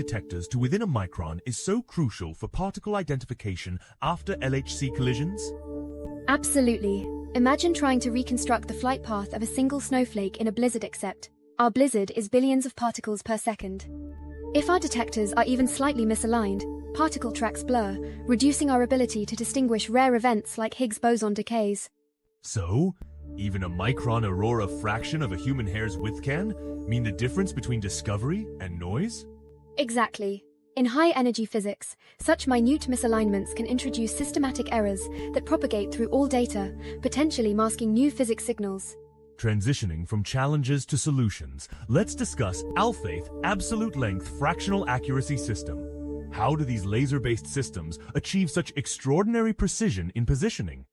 detectors to within a micron is so crucial for particle identification after LHC collisions? Absolutely. Imagine trying to reconstruct the flight path of a single snowflake in a blizzard, except our blizzard is billions of particles per second. If our detectors are even slightly misaligned, particle tracks blur, reducing our ability to distinguish rare events like Higgs boson decays. So, even a micron aurora fraction of a human hair's width can mean the difference between discovery and noise? Exactly. In high-energy physics, such minute misalignments can introduce systematic errors that propagate through all data, potentially masking new physics signals. Transitioning from challenges to solutions, let's discuss Alphaith absolute length fractional accuracy system. How do these laser-based systems achieve such extraordinary precision in positioning?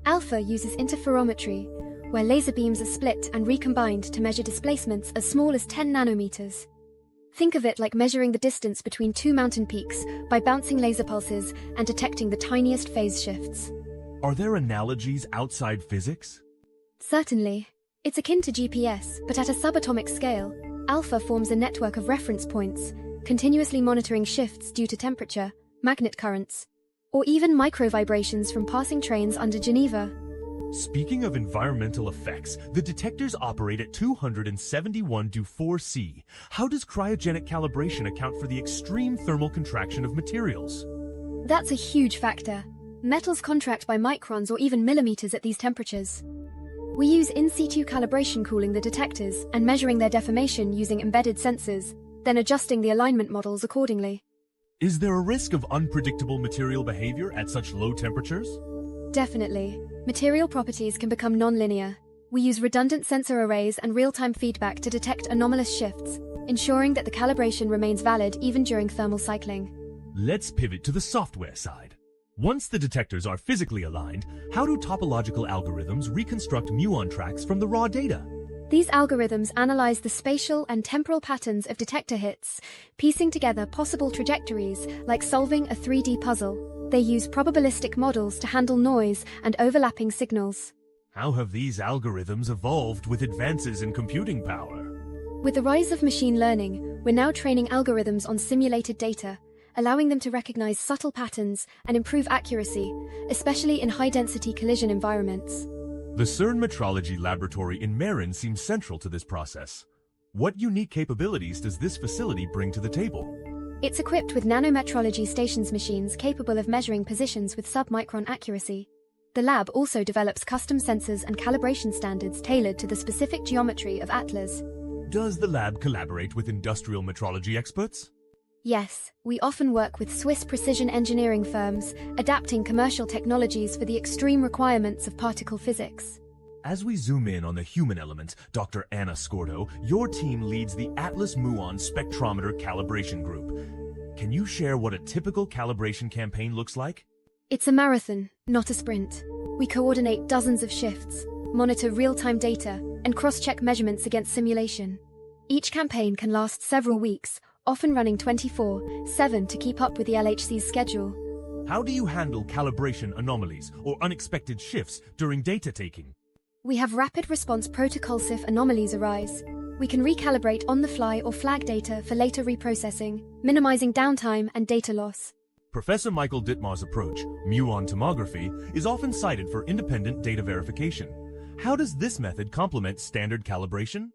Alpha uses interferometry, where laser beams are split and recombined to measure displacements as small as 10 nanometers. Think of it like measuring the distance between two mountain peaks by bouncing laser pulses and detecting the tiniest phase shifts. Are there analogies outside physics? Certainly. It's akin to GPS, but at a subatomic scale. Alpha forms a network of reference points, continuously monitoring shifts due to temperature, magnet currents, or even micro-vibrations from passing trains under Geneva. Speaking of environmental effects, the detectors operate at 271 4C. How does cryogenic calibration account for the extreme thermal contraction of materials? That's a huge factor. Metals contract by microns or even millimeters at these temperatures. We use in-situ calibration cooling the detectors and measuring their deformation using embedded sensors, then adjusting the alignment models accordingly. Is there a risk of unpredictable material behavior at such low temperatures? Definitely. Material properties can become non-linear. We use redundant sensor arrays and real-time feedback to detect anomalous shifts, ensuring that the calibration remains valid even during thermal cycling. Let's pivot to the software side. Once the detectors are physically aligned, how do topological algorithms reconstruct muon tracks from the raw data? These algorithms analyze the spatial and temporal patterns of detector hits, piecing together possible trajectories like solving a 3D puzzle. They use probabilistic models to handle noise and overlapping signals. How have these algorithms evolved with advances in computing power? With the rise of machine learning, we're now training algorithms on simulated data, allowing them to recognize subtle patterns and improve accuracy, especially in high-density collision environments. The CERN metrology laboratory in Marin seems central to this process. What unique capabilities does this facility bring to the table? It's equipped with nanometrology stations machines capable of measuring positions with sub-micron accuracy. The lab also develops custom sensors and calibration standards tailored to the specific geometry of ATLAS. Does the lab collaborate with industrial metrology experts? Yes, we often work with Swiss precision engineering firms, adapting commercial technologies for the extreme requirements of particle physics. As we zoom in on the human element, Dr. Anna Skordo, your team leads the ATLAS Muon Spectrometer Calibration Group. Can you share what a typical calibration campaign looks like? It's a marathon, not a sprint. We coordinate dozens of shifts, monitor real-time data, and cross-check measurements against simulation. Each campaign can last several weeks, often running 24/7 to keep up with the LHC's schedule. How do you handle calibration anomalies or unexpected shifts during data taking? We have rapid response protocols if anomalies arise. We can recalibrate on the fly or flag data for later reprocessing, minimizing downtime and data loss. Professor Michael Dittmar's approach, muon tomography, is often cited for independent data verification. How does this method complement standard calibration?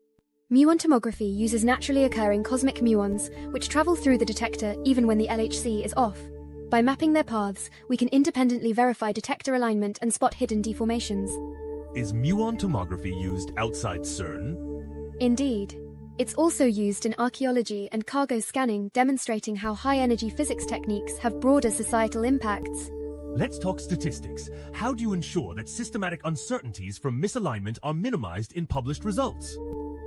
Muon tomography uses naturally occurring cosmic muons, which travel through the detector even when the LHC is off. By mapping their paths, we can independently verify detector alignment and spot hidden deformations. Is muon tomography used outside CERN? Indeed. It's also used in archaeology and cargo scanning, demonstrating how high-energy physics techniques have broader societal impacts. Let's talk statistics. How do you ensure that systematic uncertainties from misalignment are minimized in published results?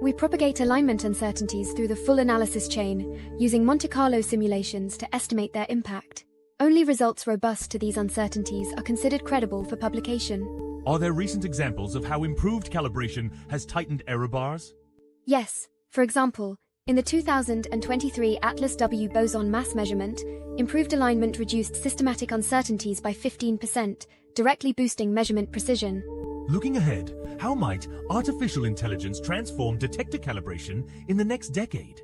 We propagate alignment uncertainties through the full analysis chain, using Monte Carlo simulations to estimate their impact. Only results robust to these uncertainties are considered credible for publication. Are there recent examples of how improved calibration has tightened error bars? Yes. For example, in the 2023 ATLAS W boson mass measurement, improved alignment reduced systematic uncertainties by 15%, directly boosting measurement precision. Looking ahead, how might artificial intelligence transform detector calibration in the next decade?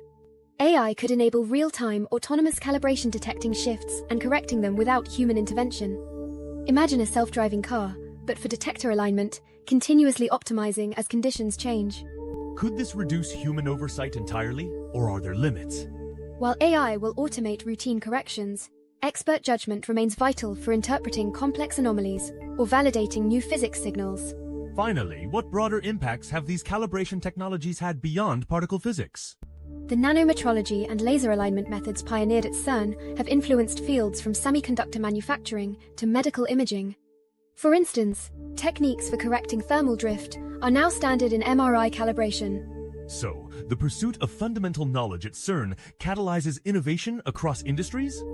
AI could enable real-time, autonomous calibration, detecting shifts and correcting them without human intervention. Imagine a self-driving car, but for detector alignment, continuously optimizing as conditions change. Could this reduce human oversight entirely, or are there limits? While AI will automate routine corrections, expert judgment remains vital for interpreting complex anomalies or validating new physics signals. Finally, what broader impacts have these calibration technologies had beyond particle physics? The nanometrology and laser alignment methods pioneered at CERN have influenced fields from semiconductor manufacturing to medical imaging. For instance, techniques for correcting thermal drift are now standard in MRI calibration. So, the pursuit of fundamental knowledge at CERN catalyzes innovation across industries?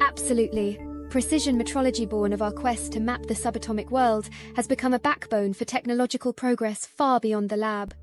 Absolutely. Precision metrology, born of our quest to map the subatomic world, has become a backbone for technological progress far beyond the lab.